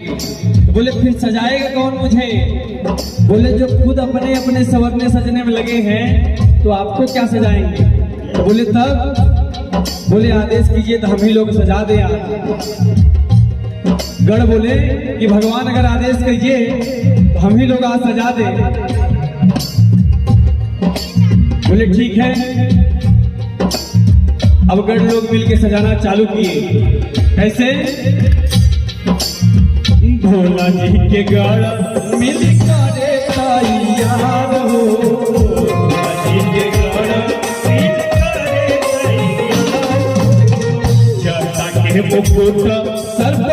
तो बोले फिर सजाएगा कौन मुझे? बोले जो खुद अपने अपने संवरने सजने में लगे हैं तो आपको क्या सजाएंगे? तो बोले तब बोले आदेश कीजिए तो हम ही लोग सजा दे। गढ़ बोले कि भगवान अगर आदेश कीजिए तो हम ही लोग आज सजा दे। बोले ठीक है। अब गढ़ लोग मिलके सजाना चालू किए। कैसे? भोला जी के गढ़ मिलकर तैयार हो, भोला जी के गढ़ मिलकर तैयार हो, जटा के मुकुट सर्प